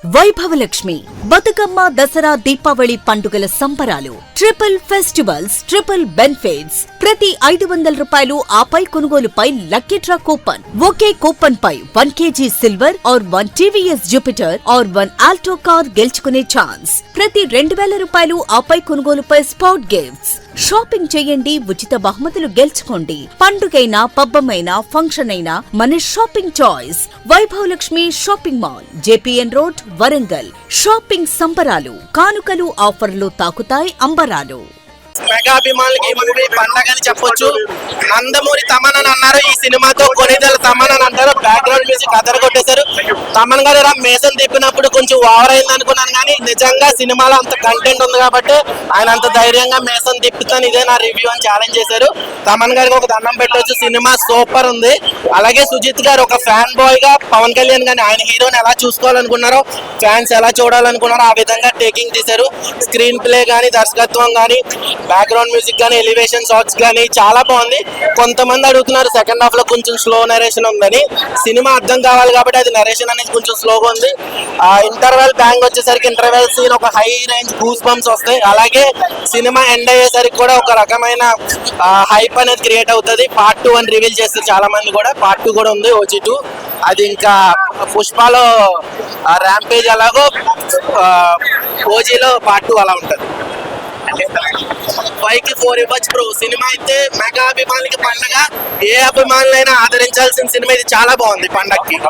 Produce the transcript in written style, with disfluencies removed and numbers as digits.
వైభవలక్ష్మి బతుకమ్మ దసరా దీపావళి పండుగల సంబరాలు. Triple festivals, triple benefits. ప్రతి 500 రూపాయలు ఆపై కొనుగోలుపై లక్కీ డ్రా కూపన్. ఒకే కూపన్ పై 1 kg silver or 1 TVS Jupiter or 1 Alto car గెలుచుకునే ఛాన్స్. ప్రతి 2000 రూపాయలు ఆపై కొనుగోలుపై స్పాట్ గిఫ్ట్స్. షాపింగ్ చేయండి, ఉచిత బహుమతులు గెలుచుకోండి. పండుగైనా, పబ్బమైనా, ఫంక్షన్ అయినా మన shopping choice Vaibhav Lakshmi shopping mall, JPN road, Warangal. Shopping సంబరాలు, కానుకలు, ఆఫర్లు తాకుతాయి అంబరాలు. మెగా అభిమానులకి ఈ మూవీ పండగ అని చెప్పొచ్చు. నందమూరి తమన్ అని అన్నారు, ఈ సినిమాతో కొనిదెల తమన్ అని అంటారు. బ్యాక్గ్రౌండ్ మ్యూజిక్ అదర కొట్టేశారు. తమన్ గారు మేసం తిప్పినప్పుడు కొంచెం ఓవర్ అయింది అనుకున్నాను, కానీ నిజంగా సినిమాలో అంత కంటెంట్ ఉంది కాబట్టి ఆయన అంత ధైర్యంగా మేసం తిప్పుతాను, ఇదే నా రివ్యూ అని ఛాలెంజ్ చేశారు. తమన్ గారికి ఒక దండం పెట్టొచ్చు, సినిమా సూపర్ ఉంది. అలాగే సుజిత్ గారు ఒక ఫ్యాన్ బాయ్ గా పవన్ కళ్యాణ్ గాని ఆయన హీరోని ఎలా చూసుకోవాలనుకున్నారో, ఫ్యాన్స్ ఎలా చూడాలనుకున్నారో ఆ విధంగా టేకింగ్ తీశారు. స్క్రీన్ ప్లే గానీ, దర్శకత్వం గానీ, బ్యాక్గ్రౌండ్ మ్యూజిక్ గానీ, ఎలివేషన్ షాట్స్ గానీ చాలా బాగుంది. కొంతమంది అడుగుతున్నారు సెకండ్ హాఫ్ లో కొంచెం స్లో నరేషన్ ఉందని. సినిమా అర్థం కావాలి కాబట్టి అది నరేషన్ అనేది కొంచెం స్లోగా ఉంది. ఇంటర్వెల్ బ్యాంగ్ వచ్చేసరికి ఇంటర్వెల్ సీన్ ఒక హై రేంజ్ గూస్ బంప్స్ వస్తాయి. అలాగే సినిమా ఎండ్ అయ్యేసరికి కూడా ఒక రకమైన హైప్ అనేది క్రియేట్ అవుతుంది. పార్ట్ 2 అని రివీల్ చేస్తారు చాలా మంది కూడా. పార్ట్ 2 కూడా ఉంది, OG2. అది ఇంకా పుష్పలో ర్యాంపేజ్ అలాగో OGలో పార్ట్ 2 అలా ఉంటుంది. 5కి 4 ఇవ్వచ్చు బ్రో. సినిమా అయితే మెగా అభిమానులకి పండగ. ఏ అభిమానులైనా ఆదరించాల్సిన సినిమా ఇది. చాలా బాగుంది పండగకి.